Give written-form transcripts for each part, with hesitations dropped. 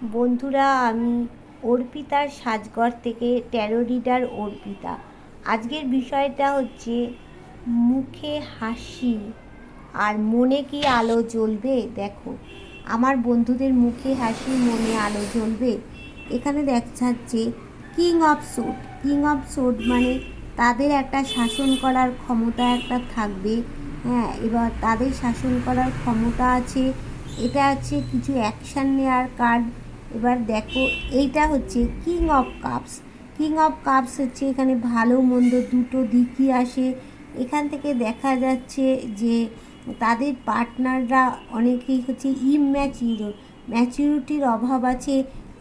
বন্ধুরা, আমি অর্পিতার সাজঘর থেকে ট্যারো রিডার অর্পিতা। আজকের বিষয়টা হচ্ছে মুখে হাসি আর মনে কি আলো জ্বলবে। দেখো, আমার বন্ধুদের মুখে হাসি, মনে আলো জ্বলবে। এখানে দেখাচ্ছে king of sort. King of sort মানে তাদের একটা শাসন করার ক্ষমতা একটা থাকবে। হ্যাঁ, এবার তাদের শাসন করার ক্ষমতা আছে। এটা আছে কিছু অ্যাকশান নেওয়ার কার্ড। এবার দেখো, এইটা হচ্ছে king of cups. King of cups হচ্ছে এখানে ভালো মন্দ দুটো দিকই আসে। এখান থেকে দেখা যাচ্ছে যে তাদের পার্টনাররা অনেকেই হচ্ছে ইম্যাচিউর, ম্যাচিউরিটির অভাব আছে।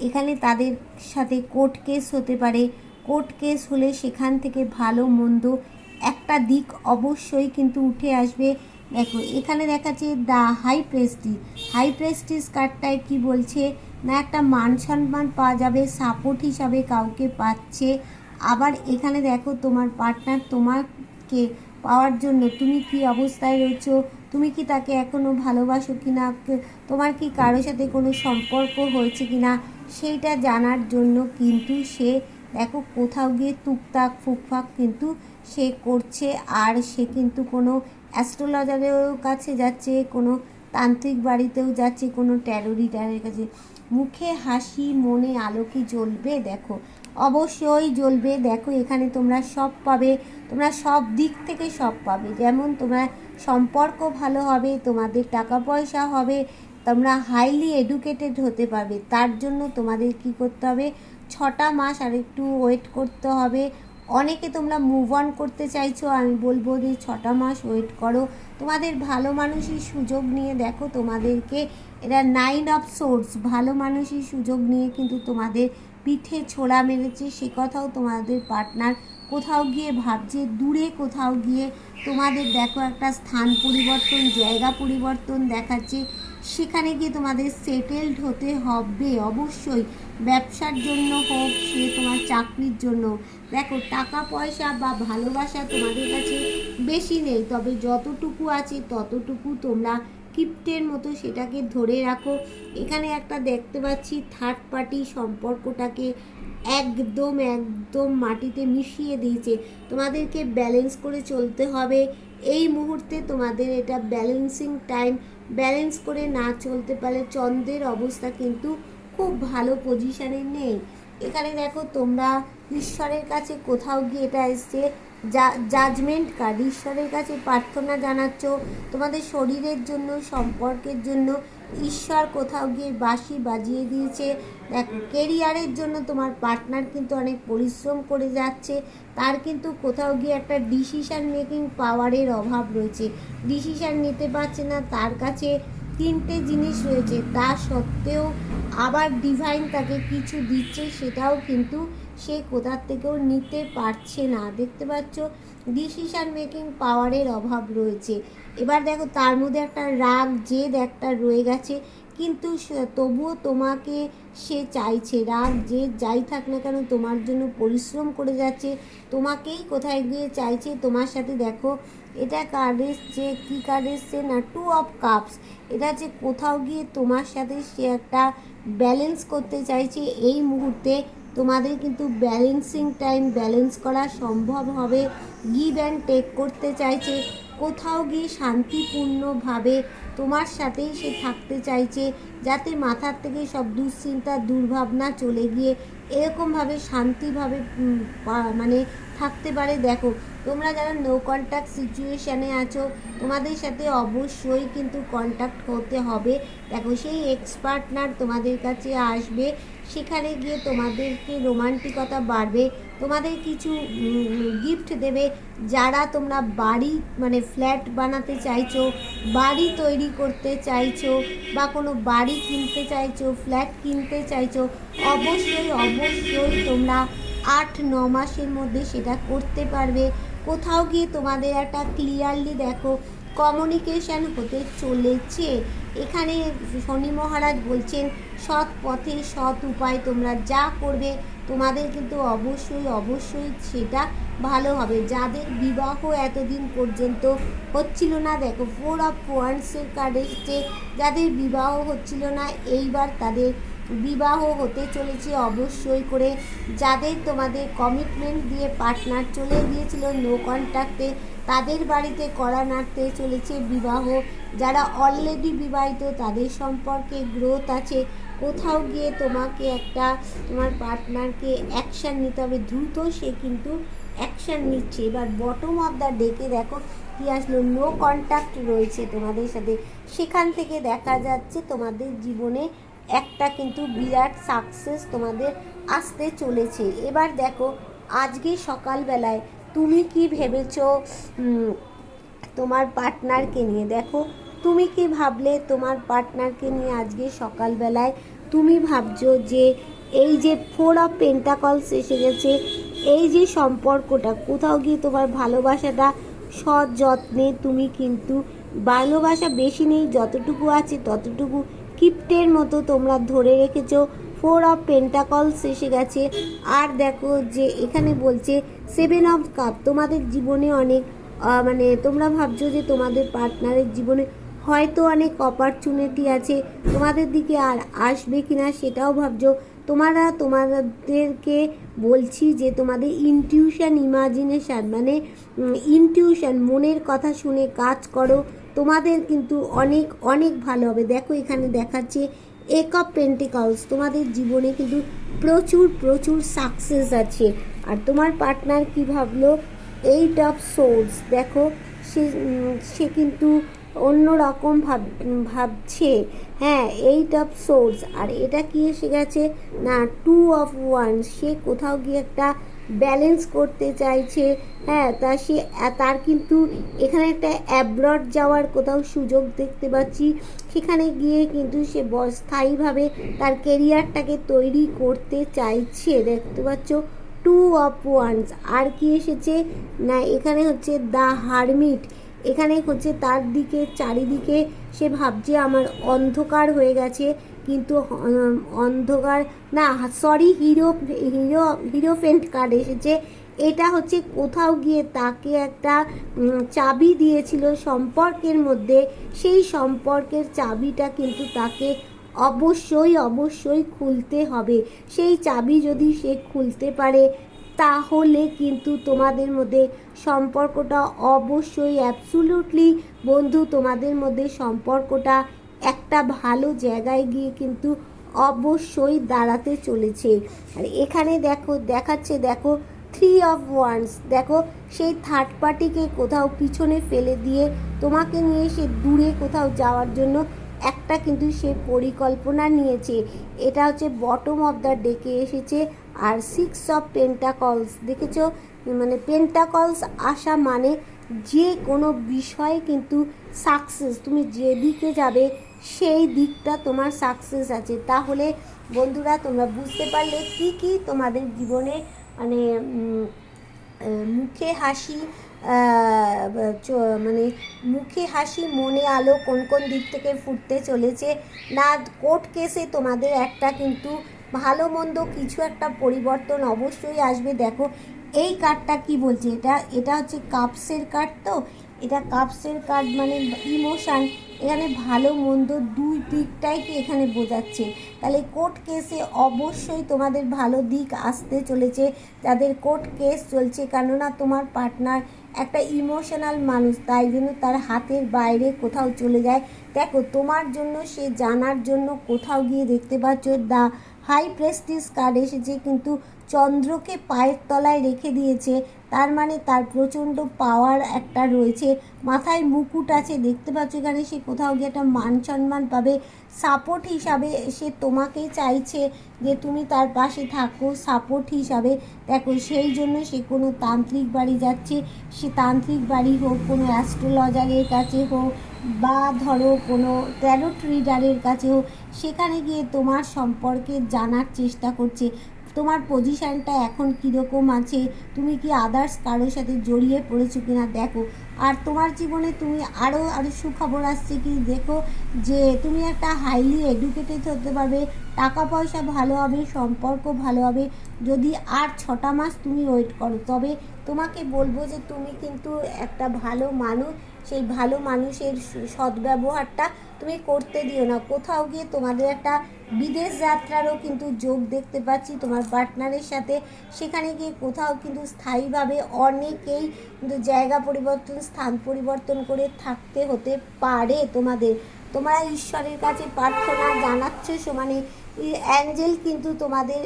এখানে তাদের সাথে কোর্ট কেস হতে পারে। কোর্ট কেস হলে সেখান থেকে ভালো মন্দ একটা দিক অবশ্যই কিন্তু উঠে আসবে। দেখো, এখানে দেখাচ্ছে the high prestige. High prestige কার্ডটায় কি বলছে না, একটা মান সম্মান পাওয়া যাবে, সাপোর্ট হিসাবে কাউকে পাচ্ছে। আবার এখানে দেখো, তোমার পার্টনার তোমাকে পাওয়ার জন্য তুমি কি অবস্থায় রয়েছো, তুমি কি তাকে এখনও ভালোবাসো কি না, তোমার কি কারোর সাথে কোনো সম্পর্ক হয়েছে কি না, সেইটা জানার জন্য কিন্তু সে দেখো কোথাও গিয়ে টুকটাক ফুকফাক কিন্তু সে করছে। আর সে কিন্তু কোনো অ্যাস্ট্রোলজারের কাছে যাচ্ছে, কোনো তান্ত্রিক বাড়িতেও যাচ্ছে, কোনো ট্যারো রিডারের কাছে। মুখে হাসি, মনে আলো কি জ্বলবে? দেখো, অবশ্যই জ্বলবে। দেখো, এখানে তোমরা সব পাবে, তোমরা সব দিক থেকে সব পাবে। যেমন তোমরা সম্পর্ক ভালো হবে, তোমাদের টাকা পয়সা হবে, তোমরা হাইলি এডুকেটেড হতে পারবে। তার জন্য তোমাদের কি করতে হবে, 6টা মাস আর একটু ওয়েট করতে হবে। অনেকে তোমরা মুভ অন করতে চাইছো, আমি বলবো যে 6টা মাস ওয়েট করো। তোমাদের ভালো মানুষই সুযোগ নিয়ে, দেখো তোমাদেরকে এরা 9 অফ সোর্স, ভালো মানুষই সুযোগ নিয়ে কিন্তু তোমাদের পিঠে ছোড়া মেরেছে। সে কথাও তোমাদের পার্টনার কোথাও গিয়ে ভাবছে, দূরে কোথাও গিয়ে তোমাদের দেখো একটা স্থান পরিবর্তন, জায়গা পরিবর্তন দেখাচ্ছে। সেখানে গিয়ে তোমাদের সেটেলড হতে হবে অবশ্যই। ব্যবসার জন্য হোক, সে তোমার চাকরির জন্য। দেখো, টাকা পয়সা বা ভালোবাসা তোমাদের কাছে বেশি নেই, তবে যতটুকু আছে ততটুকু তোমরা কিপ্টের মতো সেটাকে ধরে রাখো। এখানে একটা দেখতে পাচ্ছি থার্ড পার্টি সম্পর্কটাকে একদম একদম মাটিতে মিশিয়ে দিয়েছে। তোমাদেরকে ব্যালেন্স করে চলতে হবে এই মুহূর্তে। তোমাদের এটা ব্যালেন্সিং টাইম। ব্যালেন্স করে না চলতে পারলে চন্দ্রের অবস্থা কিন্তু খুব ভালো পজিশানে নেই। এখানে দেখো, তোমরা ঈশ্বরের কাছে কোথাও গিয়ে এটা এসছে জাজমেন্ট কার্ড। ঈশ্বরের কাছে প্রার্থনা জানাচ্ছ তোমাদের শরীরের জন্য, সম্পর্কের জন্য। ঈশ্বর কোথাও গিয়ে বাঁশি বাজিয়ে দিয়েছে। দেখো, কেরিয়ারের জন্য তোমার পার্টনার কিন্তু অনেক পরিশ্রম করে যাচ্ছে। তার কিন্তু কোথাও গিয়ে একটা ডিসিশান মেকিং পাওয়ারের অভাব রয়েছে, ডিসিশান নিতে পারছে না। তার কাছে 3টে জিনিস রয়েছে, তা সত্ত্বেও আবার ডিভাইন তাকে কিছু দিচ্ছে, সেটাও কিন্তু সে কোথার থেকেও নিতে পারছে না। দেখতে পাচ্ছ, ডিসিশান মেকিং পাওয়ারের অভাব রয়েছে। এবার দেখো, তার মধ্যে একটা রাগ জেদ একটা রয়ে গেছে, কিন্তু তবুও তোমাকে সে চাইছে। রাগ জেদ যাই থাক না কেন, তোমার জন্য পরিশ্রম করে যাচ্ছে, তোমাকেই কোথায় গিয়ে চাইছে তোমার সাথে। দেখো, এটা কার্ড এসছে, কী কার্ড এসছে না, 2 অফ কাপস। এটা যে কোথাও গিয়ে তোমার সাথে সে একটা ব্যালেন্স করতে চাইছে এই মুহূর্তে। তোমাদের কিন্তু ব্যালেন্সিং টাইম, ব্যালেন্স করা সম্ভব হবে। গিভ অ্যান্ড টেক করতে চাইছে, কোথাও গিয়ে শান্তিপূর্ণভাবে তোমার সাথেই সে থাকতে চাইছে, যাতে মাথার থেকে সব দুশ্চিন্তা দুর্ভাবনা চলে গিয়ে এরকমভাবে শান্তিভাবে মানে থাকতে পারে। দেখো, তোমরা যারা নো কন্ট্যাক্ট সিচুয়েশানে আছো, তোমাদের সাথে অবশ্যই কিন্তু কন্ট্যাক্ট হতে হবে। দেখো, সেই এক্স পার্টনার তোমাদের কাছে আসবে, সেখানে গিয়ে তোমাদেরকে রোমান্টিকতা বাড়বে, তোমাদের কিছু গিফট দেবে। যারা তোমরা বাড়ি মানে ফ্ল্যাট বানাতে চাইছো, বাড়ি তৈরি করতে চাইছো, বা কোনো বাড়ি কিনতে চাইছো, ফ্ল্যাট কিনতে চাইছো, অবশ্যই অবশ্যই তোমরা 8-9 মাসের মধ্যে সেটা করতে পারবে। কোথাও গিয়ে তোমাদের একটা ক্লিয়ারলি দেখো কমিউনিকেশান হতে চলেছে। এখানে শনি মহারাজ বলছেন, সৎ পথে সৎ উপায় তোমরা যা করবে তোমাদের কিন্তু অবশ্যই অবশ্যই সেটা ভালো হবে। যাদের বিবাহ এতদিন পর্যন্ত হচ্ছিল না, দেখো 4 অফ ওয়ান্ডসের কার্ড এসছে, যাদের বিবাহ হচ্ছিল না, এইবার তাদের বিবাহ হতে চলেছে অবশ্যই করে। যাদের তোমাদের কমিটমেন্ট দিয়ে পার্টনার চলে গিয়েছিল নো কন্ট্যাক্টে, তাদের বাড়িতে করা নাড়তে চলেছে বিবাহ। যারা অলরেডি বিবাহিত তাদের সম্পর্কে গ্রোথ আছে। কোথাও গিয়ে তোমাকে একটা তোমার পার্টনারকে অ্যাকশান নিতে হবে, দ্রুত সে কিন্তু অ্যাকশান নিচ্ছে। এবার বটম অফ দ্য ডেকে দেখো কি আসলো, নো কন্ট্যাক্ট রয়েছে তোমাদের সাথে। সেখান থেকে দেখা যাচ্ছে তোমাদের জীবনে একটা কিন্তু বিরাট সাকসেস তোমাদের আসতে চলেছে। এবার দেখো আজকে সকালবেলায় তুমি কি ভেবেছো তোমার পার্টনারকে নিয়ে। দেখো তুমি কি ভাবলে তোমার পার্টনারকে নিয়ে আজকে সকালবেলায়। তুমি ভাবছো যে এই যে 4 অফ পেন্টাকলস এসে গেছে, এই যে সম্পর্কটা কোথাও গিয়ে তোমার ভালোবাসাটা সযত্নে তুমি কিন্তু, ভালোবাসা বেশি নেই, যতটুকু আছে ততটুকু কিপ্টের মতো তোমরা ধরে রেখেছো। 4 অফ পেন্টাকলস এসে গেছে। আর দেখো যে এখানে বলছে 7 অফ কাপ, তোমাদের জীবনে অনেক মানে তোমরা ভাবছো যে তোমাদের পার্টনারের জীবনে হয়তো অনেক অপরচুনিটি আছে, তোমাদের দিকে আর আসবে কিনা সেটাও ভাবছো। তোমাদেরকে বলছি যে তোমাদের ইনটিউশন, ইমাজিনেশান মানে ইনটিউশন, মনের কথা শুনে কাজ করো, তোমাদের কিন্তু অনেক অনেক ভালো হবে। দেখো এখানে দেখাচ্ছে এক অফ পেন্টিকলস, তোমাদের জীবনে কিন্তু প্রচুর প্রচুর সাকসেস আছে। আর তোমার পার্টনার কি ভাবলো, 8 অফ সোর্স, দেখো সে কিন্তু অন্যরকম ভাবছে। হ্যাঁ, 8 অফ সোর্স। আর এটা কি এসে গেছে না 2 অফ ওয়ান্স, সে কোথাও গিয়ে একটা ব্যালেন্স করতে চাইছে। হ্যাঁ, তার কিন্তু এখানে একটা অ্যাব্রড যাওয়ার কোথাও সুযোগ দেখতে পাচ্ছি। সেখানে গিয়ে কিন্তু সে স্থায়ীভাবে তার কেরিয়ারটাকে তৈরি করতে চাইছে, দেখতে পাচ্ছ 2 অফ ওয়ান্স। আর কি এসেছে না এখানে হচ্ছে দ্য হারমিট, এখানে হচ্ছে তার দিকে চারিদিকে সে ভাবছে আমার অন্ধকার হয়ে গেছে, কিন্তু অন্ধকার না, সরি, হিরোফেন্ট কার্ড এসেছে। এটা হচ্ছে কোথাও গিয়ে তাকে একটা চাবি দিয়েছিল সম্পর্কের মধ্যে, সেই সম্পর্কের চাবিটা কিন্তু তাকে অবশ্যই অবশ্যই খুলতে হবে। সেই চাবি যদি সে খুলতে পারে তাহলে কিন্তু তোমাদের মধ্যে সম্পর্কটা অবশ্যই অ্যাবসুলুটলি বন্ধু, তোমাদের মধ্যে সম্পর্কটা একটা ভালো জায়গায় গিয়ে কিন্তু অবশ্যই দাঁড়াতে চলেছে। আর এখানে দেখাচ্ছে দেখো 3 অফ ওয়ান্স, দেখো সেই থার্ড পার্টিকে কোথাও পিছনে ফেলে দিয়ে তোমাকে নিয়ে সে দূরে কোথাও যাওয়ার জন্য একটা কিন্তু সে পরিকল্পনা নিয়েছে। এটা হচ্ছে বটম অফ দ্য ডেকে এসেছে। আর 6 অফ পেন্টাকলস দেখেছো, মানে পেন্টাকলস আসা মানে যে কোনো বিষয়ে কিন্তু সাকসেস, তুমি যেদিকে যাবে সেই দিকটা তোমার সাকসেস আছে। তাহলে বন্ধুরা তোমরা বুঝতে পারলে কি কি তোমাদের জীবনে মানে মুখে হাসি, মানে মুখে হাসি মনে আলো কোন কোন দিক থেকে ফুটতে চলেছে না। কোর্ট কেসে তোমাদের একটা কিন্তু ভালো মন্দ কিছু একটা পরিবর্তন অবশ্যই আসবে। দেখো এই কার্ডটা কি বলছে, এটা হচ্ছে কাপসের কার্ড। তো এটা কাপসের কার্ড মানে ইমোশান, এখানে ভালো মন্দ দুই দিকটাই কি এখানে বোঝাচ্ছে। তাহলে কোর্ট কেসে অবশ্যই তোমাদের ভালো দিক আসতে চলেছে যাদের কোর্ট কেস চলছে, কেননা তোমার পার্টনার একটা ইমোশনাল মানুষ, তাই জন্য তার হাতের বাইরে কোথাও চলে যায়। দেখো তোমার জন্য সে জানার জন্য কোথাও গিয়ে দেখতে পাচ্ছ দ্য হাই প্রেস্টিজ কার্ড এসেছে, কিন্তু চন্দ্রকে পায়ের তলায় রেখে দিয়েছে, তার মানে তার প্রচণ্ড পাওয়ার একটা রয়েছে, মাথায় মুকুট আছে, দেখতে পাচ্ছ এখানে সে কোথাও গিয়ে একটা মান সম্মান পাবে। সাপোর্ট হিসাবে সে তোমাকেই চাইছে যে তুমি তার পাশে থাকো সাপোর্ট হিসাবে। দেখো সেই জন্য সে কোনো তান্ত্রিক বাড়ি যাচ্ছে, সে তান্ত্রিক বাড়ি হোক, কোনো অ্যাস্ট্রোলজারের কাছে হোক, বা ধরো কোনো ট্যারোট রিডারের কাছে হোক, সেখানে গিয়ে তোমার সম্পর্কে জানার চেষ্টা করছে তোমার পজিশানটা এখন কীরকম আছে, তুমি কি আদার্স কারোর সাথে জড়িয়ে পড়েছো কিনা দেখো। আর তোমার জীবনে তুমি আরও সুখবর আসছে কি দেখো, যে তুমি একটা হাইলি এডুকেটেড হতে পারবে, টাকা পয়সা ভালো হবে, সম্পর্ক ভালো হবে। যদি আর 6টা মাস তুমি ওয়েট করো, তবে তোমাকে বলবো যে তুমি কিন্তু একটা ভালো মানুষ, সেই ভালো মানুষের সদ্ব্যবহারটা তুমি করতে দিও না। কোথাও গিয়ে তোমাদের একটা বিদেশ যাত্রারও কিন্তু যোগ দেখতে পাচ্ছি তোমার পার্টনারের সাথে। সেখানে গিয়ে কোথাও কিন্তু স্থায়ীভাবে অনেকেই কিন্তু জায়গা পরিবর্তন, স্থান পরিবর্তন করে থাকতে হতে পারে তোমাদের। তোমরা ঈশ্বরের কাছে প্রার্থনা জানাচ্ছ সমানে অ্যাঞ্জেল কিন্তু তোমাদের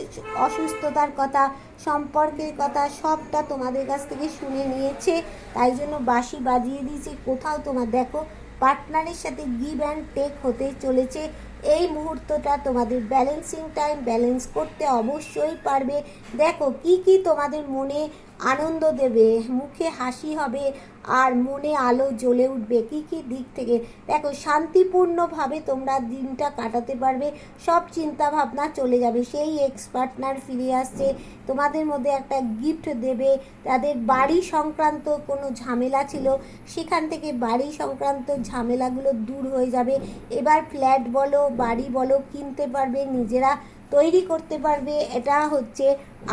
অসুস্থতার কথা, সম্পর্কের কথা সবটা তোমাদের কাছ থেকে শুনে নিয়েছে, তাই জন্য বাঁশি বাজিয়ে দিয়েছে। কোথাও তোমার দেখো পার্টনারের সাথে গিভ অ্যান্ড টেক হতে চলেছে। এই মুহূর্তটা তোমাদের ব্যালেন্সিং টাইম, ব্যালেন্স করতে অবশ্যই পারবে। দেখো কি কি তোমাদের মনে আনন্দ দেবে, মুখে হাসি হবে আর মনে আলো জ্বলে উঠবে। কি কি দিক থেকে দেখো শান্তিপূর্ণভাবে তোমরা দিনটা কাটাতে পারবে, সব চিন্তা ভাবনা চলে যাবে। সেই এক্স পার্টনার ফিরে আসছে, তোমাদের মধ্যে একটা গিফট দেবে। তাদের বাড়ি সংক্রান্ত কোনো ঝামেলা ছিল, সেখান থেকে বাড়ি সংক্রান্ত ঝামেলাগুলো দূর হয়ে যাবে। এবার ফ্ল্যাট বলো, বাড়ি বলো কিনতে পারবে, নিজেরা তৈরি করতে পারবে। এটা হচ্ছে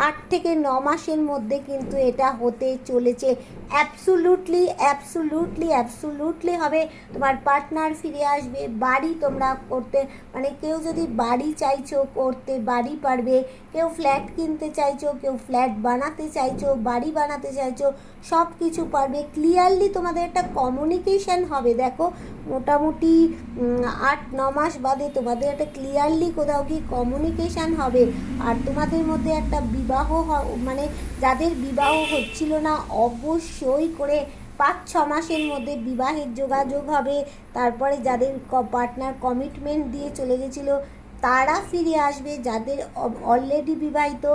8 থেকে 9 মাসের মধ্যে কিন্তু এটা হতে চলেছে। অ্যাবসুলুটলি অ্যাবসুলুটলি অ্যাবসুলুটলি হবে। তোমার পার্টনার ফিরে আসবে, বাড়ি তোমরা করতে, মানে কেউ যদি বাড়ি চাইছো করতে বাড়ি পারবে, কেউ ফ্ল্যাট কিনতে চাইছো, কেউ ফ্ল্যাট বানাতে চাইছো, বাড়ি বানাতে চাইছো, সব কিছু পারবে। ক্লিয়ারলি তোমাদের একটা কমিউনিকেশান হবে। দেখো মোটামুটি 8-9 মাস বাদে তোমাদের একটা ক্লিয়ারলি কোথাও কি কমিউনিকেশান হবে। আর তোমাদের মধ্যে একটা বিবাহ মানে যাদের বিবাহ হচ্ছিল না অবশ্যই করে 5-6 মাসের মধ্যে বিবাহের যোগাযোগ হবে। তারপরে যাদের পার্টনার কমিটমেন্ট দিয়ে চলে গেছিলো তারা ফিরে আসবে। যাদের অলরেডি বিবাহিত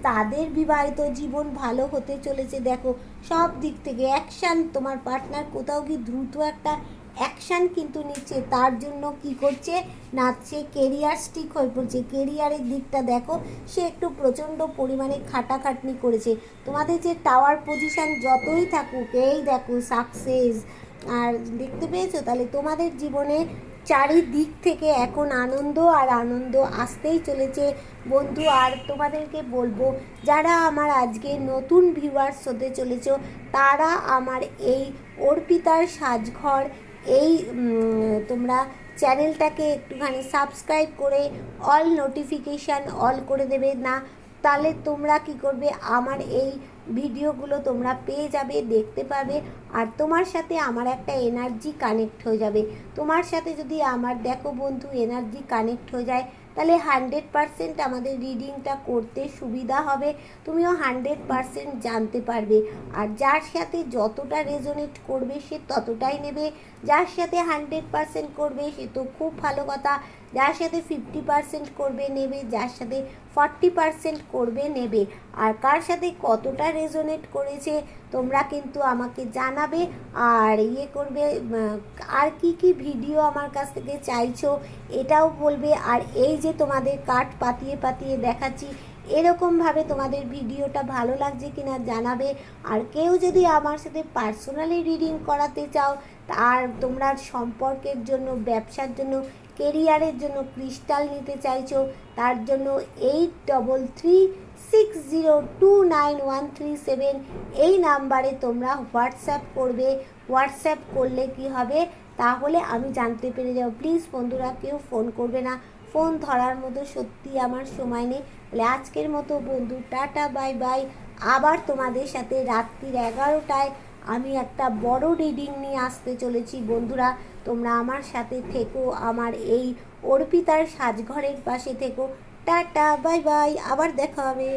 তাদের বিবাহিত জীবন ভালো হতে চলেছে। দেখো সব দিক থেকে অ্যাকশান, তোমার পার্টনার কোথাও কি দ্রুত একটা অ্যাকশান কিন্তু নিচ্ছে। তার জন্য কি করছে না, সে কেরিয়ার স্টিক হয়ে পড়ছে। কেরিয়ারের দিকটা দেখো সে একটু প্রচণ্ড পরিমাণে খাটাখাটনি করেছে। তোমাদের যে টাওয়ার পজিশান যতই থাকুক, এই দেখো সাকসেস আর দেখতে পেয়েছো। তাহলে তোমাদের জীবনে চারিদিক থেকে এখন আনন্দ আর আনন্দ আসতেই চলেছে বন্ধু। আর তোমাদেরকে বলবো যারা আমার আজকে নতুন ভিউয়ার্স হতে চলেছ, তারা আমার এই অর্পিতার সাজঘর এই তোমরা চ্যানেলটাকে একটুখানি সাবস্ক্রাইব করে অল নোটিফিকেশান অল করে দেবে না, তাহলে তোমরা কি করবে আমার এই ভিডিওগুলো তোমরা পেয়ে যাবে, দেখতে পাবে। আর তোমার সাথে আমার একটা এনার্জি কানেক্ট হয়ে যাবে। তোমার সাথে যদি আমার দেখো বন্ধু এনার্জি কানেক্ট হয়ে যায়, তাহলে 100% আমাদের রিডিংটা করতে সুবিধা হবে। তুমিও 100% জানতে পারবে। আর যার সাথে যতটা রেজোনেট করবে সে ততটাই নেবে। যার সাথে 100% করবে সে তো খুব ভালো কথা, যার সাথে 50% করবে নেবে, যার সাথে 40% করবে নেবে। আর কার সাথে কতটা রেজোনেট করেছে তোমরা কিন্তু আমাকে জানাবে। আর করবে, আর কি কি ভিডিও আমার কাছ থেকে চাইছো এটাও বলবে। আর এই যে তোমাদের কার্ড পাতিয়ে পাতিয়ে দেখাচ্ছি, এরকমভাবে তোমাদের ভিডিওটা ভালো লাগছে কিনা জানাবে। আর কেউ যদি আমার সাথে পার্সোনালি রিডিং করাতে চাও, আর তোমরা সম্পর্কের জন্য, ব্যবসার জন্য, কেরিয়ারের জন্য ক্রিস্টাল নিতে চাইছো, তার জন্য 8336029137 এই নাম্বারে তোমরা হোয়াটসঅ্যাপ করবে। হোয়াটসঅ্যাপ করলে কি হবে, তাহলে আমি জানতে পেরে যাবো। প্লিজ বন্ধুরা কেউ ফোন করবে না, ফোন ধরার মতো সত্যি আমার সময় নেই। তাহলে আজকের মতো বন্ধু টাটা বাই বাই। আবার তোমাদের সাথে রাত্রির 11টায় আমি একটা বড় রিডিং নিয়ে আসতে চলেছি বন্ধুরা। তোমরা আমার সাথে থেকো, আমার এই অর্পিতার সাজঘরের পাশে থেকো। টাটা বাই বাই, আবার দেখা হবে।